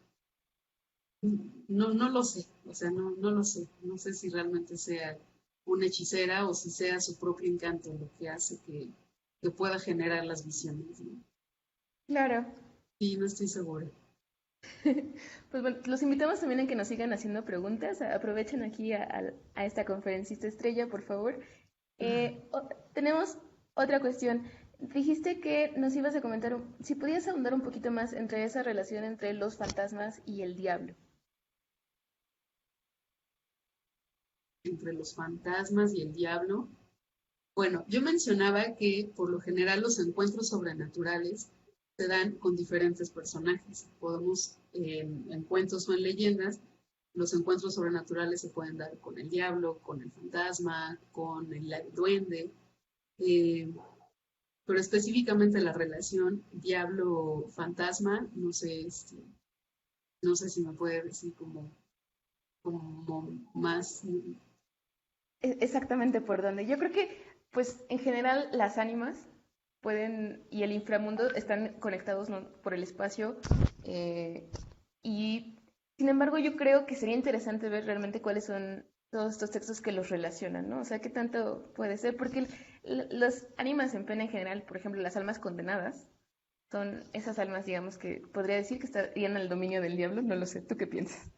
No, no lo sé, o sea, no, no lo sé. No sé si realmente sea una hechicera o si sea su propio encanto lo que hace que pueda generar las visiones, ¿no? Claro. Sí, no estoy segura. Pues bueno, los invitamos también a que nos sigan haciendo preguntas. Aprovechen aquí a esta conferencista estrella, por favor. Tenemos otra cuestión. Dijiste que nos ibas a comentar, si podías ahondar un poquito más entre esa relación entre los fantasmas y el diablo. Entre los fantasmas y el diablo. Bueno, yo mencionaba que por lo general los encuentros sobrenaturales se dan con diferentes personajes. Podemos, en cuentos o en leyendas, los encuentros sobrenaturales se pueden dar con el diablo, con el fantasma, con el duende, pero específicamente la relación diablo-fantasma, no sé, no sé si me puede decir como más. Exactamente por dónde. Yo creo que, pues, en general, las ánimas pueden, y el inframundo están conectados, ¿no?, por el espacio. Y, sin embargo, yo creo que sería interesante ver realmente cuáles son todos estos textos que los relacionan, ¿no? O sea, qué tanto puede ser, porque las ánimas en pena en general, por ejemplo, las almas condenadas, son esas almas, digamos, que podría decir que estarían al dominio del diablo. No lo sé, ¿tú qué piensas?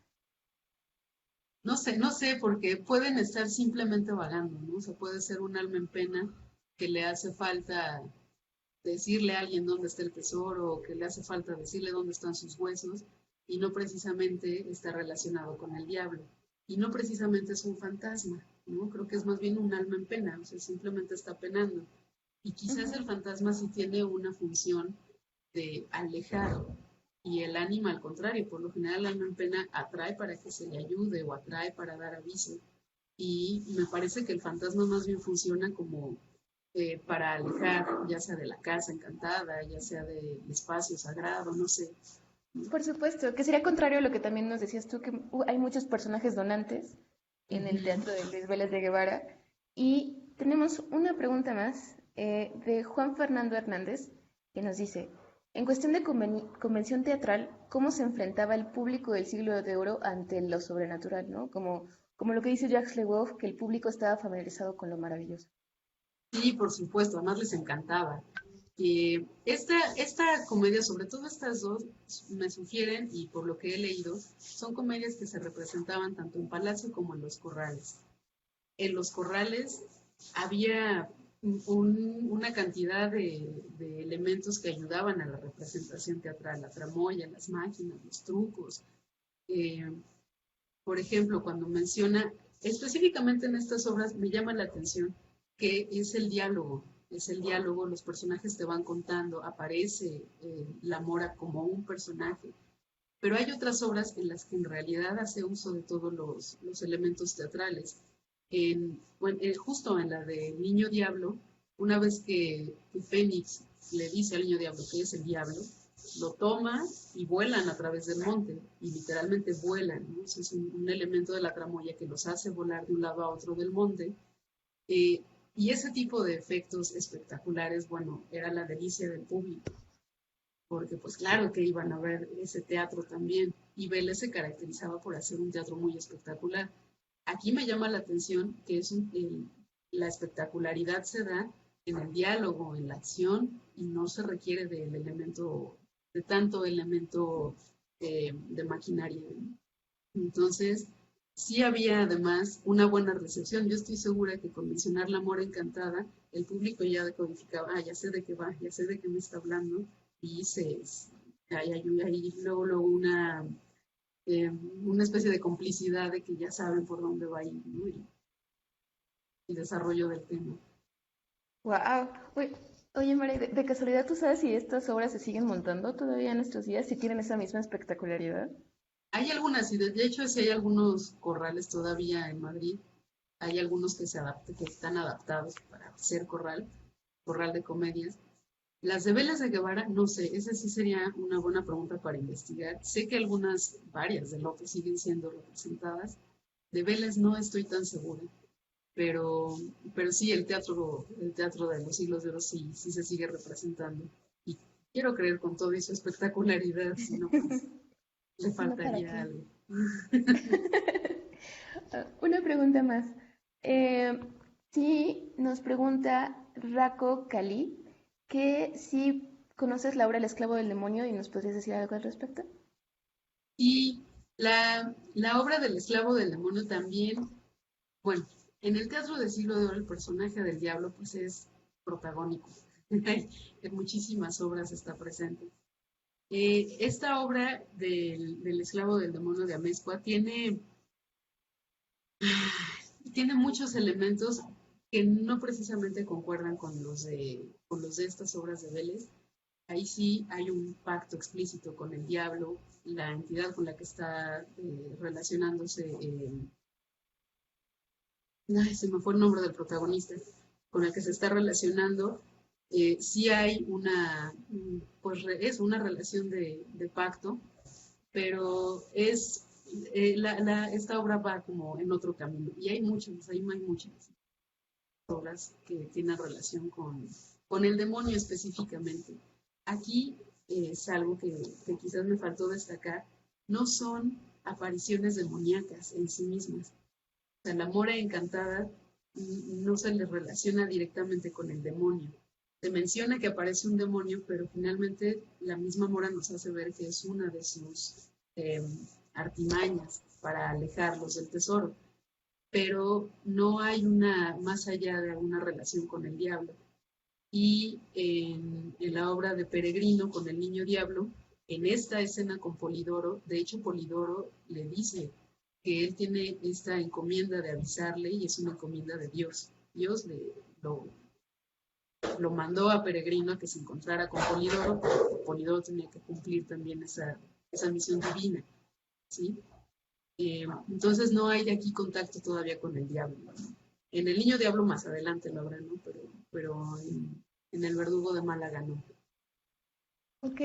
No sé, porque pueden estar simplemente vagando, ¿no? O sea, puede ser un alma en pena que le hace falta decirle a alguien dónde está el tesoro, o que le hace falta decirle dónde están sus huesos, y no precisamente está relacionado con el diablo. Y no precisamente es un fantasma, ¿no? Creo que es más bien un alma en pena, o sea, simplemente está penando. Y quizás el fantasma sí tiene una función de alejar, y el ánima al contrario, por lo general el alma en pena atrae para que se le ayude o atrae para dar aviso. Y me parece que el fantasma más bien funciona para alejar, ya sea de la casa encantada, ya sea del espacio sagrado, no sé. Por supuesto, que sería contrario a lo que también nos decías tú, que hay muchos personajes donantes en el Ujú. teatro de Luis Vélez de Guevara. Y tenemos una pregunta más de Juan Fernando Hernández, que nos dice, en cuestión de convención teatral, ¿cómo se enfrentaba el público del siglo de oro ante lo sobrenatural, ¿no? Como lo que dice Jacques Le Goff, que el público estaba familiarizado con lo maravilloso. Sí, por supuesto, además les encantaba. Esta comedia, sobre todo estas dos, me sugieren, y por lo que he leído, son comedias que se representaban tanto en Palacio como en los corrales. En los corrales había una cantidad de elementos que ayudaban a la representación teatral, la tramoya, las máquinas, los trucos. Eh, por ejemplo, cuando menciona, específicamente en estas obras me llama la atención que es el diálogo, los personajes te van contando, aparece la mora como un personaje, pero hay otras obras en las que en realidad hace uso de todos los elementos teatrales. Bueno, justo en la de Niño Diablo, una vez que Fénix le dice al Niño Diablo que es el diablo, lo toma y vuelan a través del monte, y literalmente vuelan, ¿no? Eso es un elemento de la tramoya que los hace volar de un lado a otro del monte. Eh, y ese tipo de efectos espectaculares, bueno, era la delicia del público, porque pues claro que iban a ver ese teatro también, y Vélez se caracterizaba por hacer un teatro muy espectacular. Aquí me llama la atención que la espectacularidad se da en el diálogo, en la acción, y no se requiere de tanto elemento de maquinaria. Entonces, sí había además una buena recepción. Yo estoy segura que con mencionar La Mora Encantada, el público ya decodificaba, ya sé de qué va, ya sé de qué me está hablando, y hay luego una especie de complicidad de que ya saben por dónde va a ir, ¿no? Y desarrollo del tema. Wow. Oye, María, de casualidad, ¿tú sabes si estas obras se siguen montando todavía en nuestros días? ¿Si tienen esa misma espectacularidad? Hay algunas, y de hecho, sí hay algunos corrales todavía en Madrid, hay algunos que están adaptados para ser corral de comedias. Las de Vélez de Guevara, no sé, esa sí sería una buena pregunta para investigar. Sé que varias de López siguen siendo representadas. De Vélez no estoy tan segura, pero, pero sí, el teatro de los siglos de oro sí se sigue representando. Y quiero creer con todo y su espectacularidad, si no, pues le Si no, ¿para faltaría qué? algo. Una pregunta más. Eh, sí, nos pregunta Rako Kali que si conoces la obra El esclavo del demonio y nos podrías decir algo al respecto. Y la obra del esclavo del demonio también, bueno, en el teatro del siglo de oro el personaje del diablo pues es protagónico. En muchísimas obras está presente. Esta obra del esclavo del demonio de Amezcua tiene muchos elementos que no precisamente concuerdan con los de estas obras de Vélez. Ahí sí hay un pacto explícito con el diablo, la entidad con la que está relacionándose. Ay, se me fue el nombre del protagonista, con el que se está relacionando. Sí hay es una relación de pacto, pero esta obra va como en otro camino. Y hay muchas obras que tienen relación con el demonio específicamente. Aquí es algo que quizás me faltó destacar, no son apariciones demoníacas en sí mismas. O sea, la mora encantada no se le relaciona directamente con el demonio. Se menciona que aparece un demonio, pero finalmente la misma mora nos hace ver que es una de sus eh, artimañas para alejarlos del tesoro, pero no hay más allá de alguna relación con el diablo. Y en la obra de Peregrino con el niño diablo, en esta escena con Polidoro, de hecho Polidoro le dice que él tiene esta encomienda de avisarle y es una encomienda de Dios. Dios lo mandó a Peregrino a que se encontrara con Polidoro, porque Polidoro tenía que cumplir también esa misión divina, ¿sí? Entonces no hay aquí contacto todavía con el diablo, ¿no? En El Niño Diablo más adelante lo habrá, ¿no? Pero en El Verdugo de Málaga no. Ok.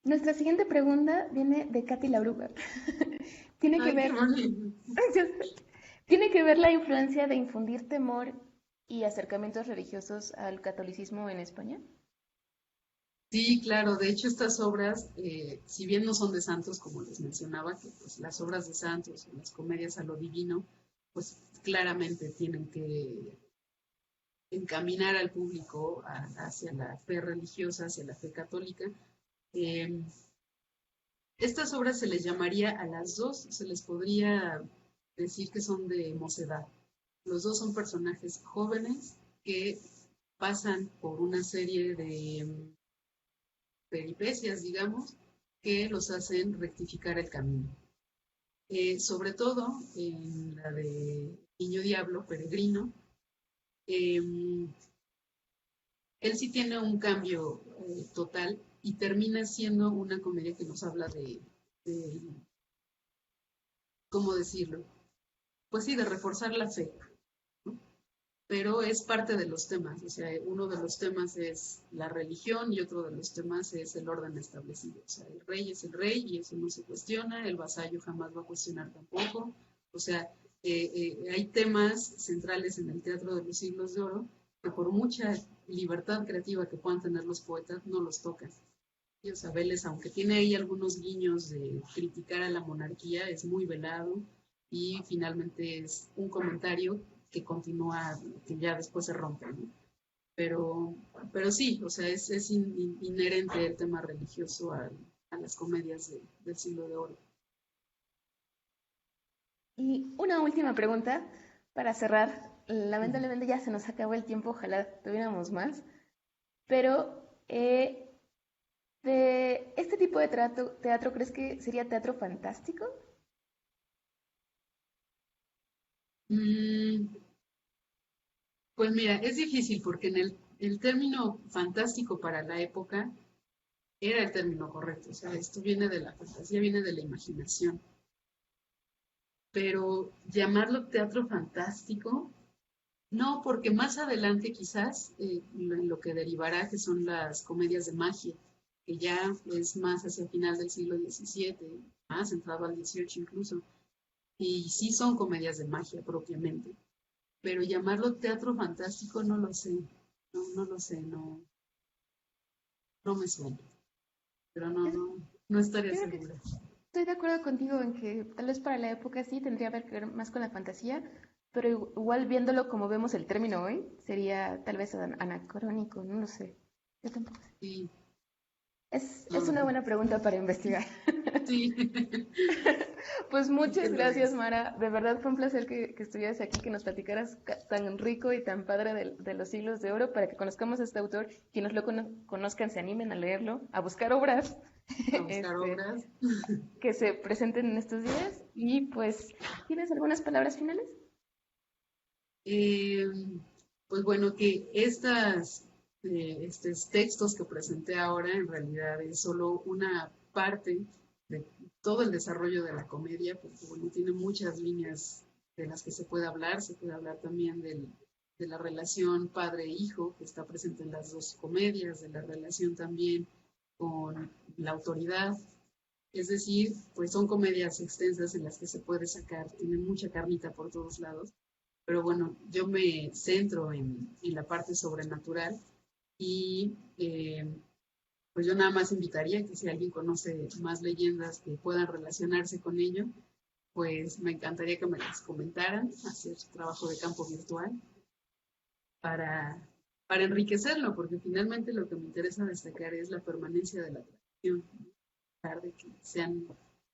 Nuestra siguiente pregunta viene de Katy la Bruja. Tiene que Ay, qué ver, bonito. tiene que ver la influencia de infundir temor y acercamientos religiosos al catolicismo en España. Sí, claro. De hecho, estas obras, si bien no son de santos, como les mencionaba, que pues, las obras de santos o las comedias a lo divino, pues claramente tienen que encaminar al público hacia la fe religiosa, hacia la fe católica. Eh, Estas obras se les llamaría a las dos, se les podría decir que son de mocedad. Los dos son personajes jóvenes que pasan por una serie de peripecias, digamos, que los hacen rectificar el camino. Sobre todo en la de Niño Diablo, Peregrino, eh, él sí tiene un cambio total y termina siendo una comedia que nos habla de, ¿cómo decirlo? Pues sí, de reforzar la fe, ¿no? Pero es parte de los temas, o sea, uno de los temas es la religión y otro de los temas es el orden establecido, o sea, el rey es el rey y eso no se cuestiona, el vasallo jamás va a cuestionar tampoco, o sea, hay temas centrales en el teatro de los siglos de oro que por mucha libertad creativa que puedan tener los poetas, no los tocan. Y, o sea, Vélez, aunque tiene ahí algunos guiños de criticar a la monarquía, es muy velado y finalmente es un comentario que continúa, que ya después se rompe, ¿no? Pero, pero sí, o sea, es inherente el tema religioso a las comedias del siglo de oro. Y una última pregunta para cerrar. Lamentablemente ya se nos acabó el tiempo, ojalá tuviéramos más. Pero de este tipo de teatro, ¿crees que sería teatro fantástico? Mm, pues mira, es difícil porque en el término fantástico para la época era el término correcto, o sea, esto viene de la fantasía, viene de la imaginación, pero llamarlo teatro fantástico, no, porque más adelante quizás lo que derivará que son las comedias de magia, que ya es más hacia el final del siglo XVII, más entrado al XVIII incluso, y sí son comedias de magia propiamente, pero llamarlo teatro fantástico no lo sé, no lo sé, no me suena, pero Es- no estaría yo creo que segura. estoy de acuerdo contigo en que tal vez para la época sí tendría que ver más con la fantasía, pero igual viéndolo como vemos el término hoy, sería tal vez anacrónico, no lo sé. Yo tampoco sé. Sí, Es no, una buena pregunta para investigar. sí, Pues sí que muchas lo gracias, es. Mara. De verdad fue un placer que estuvieras aquí, que nos platicaras tan rico y tan padre de los siglos de oro para que conozcamos a este autor. Quienes lo conozcan se animen a leerlo, a buscar obras A buscar este, obras. que se presenten en estos días. Y pues, ¿tienes algunas palabras finales? Eh, pues bueno, que estos textos que presenté ahora en realidad es solo una parte de todo el desarrollo de la comedia, porque bueno, tiene muchas líneas de las que se puede hablar también de la relación padre-hijo que está presente en las dos comedias, de la relación también con la autoridad. Es decir, pues son comedias extensas en las que se puede sacar, tienen mucha carnita por todos lados, pero bueno, yo me centro en la parte sobrenatural y pues yo nada más invitaría que si alguien conoce más leyendas que puedan relacionarse con ello, pues me encantaría que me las comentaran, hacer trabajo de campo virtual para, para enriquecerlo, porque finalmente lo que me interesa destacar es la permanencia de la tradición, de que sean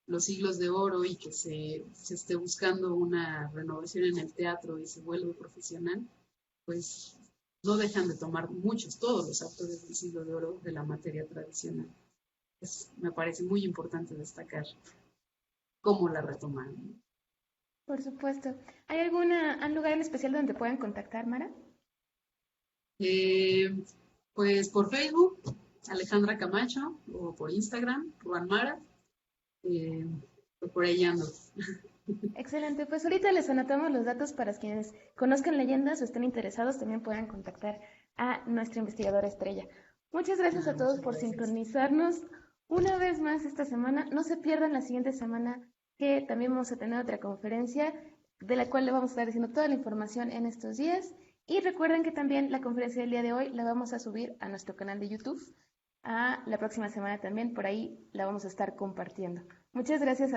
los siglos de oro y que se esté buscando una renovación en el teatro y se vuelve profesional, pues no dejan de tomar muchos, todos los actores del siglo de oro de la materia tradicional. Me parece muy importante destacar cómo la retomaron. Por supuesto. ¿Hay algún lugar en especial donde puedan contactar, Mara? Eh, pues por Facebook, Alejandra Camacho, o por Instagram, Juan Mara, pues por ahí ando. Excelente, pues ahorita les anotamos los datos para quienes conozcan leyendas o estén interesados, también puedan contactar a nuestra investigadora estrella. Muchas gracias a todos Muchas por gracias. sintonizarnos una vez más esta semana. No se pierdan la siguiente semana que también vamos a tener otra conferencia de la cual le vamos a estar diciendo toda la información en estos días. Y recuerden que también la conferencia del día de hoy la vamos a subir a nuestro canal de YouTube. A la próxima semana también, por ahí la vamos a estar compartiendo. Muchas gracias.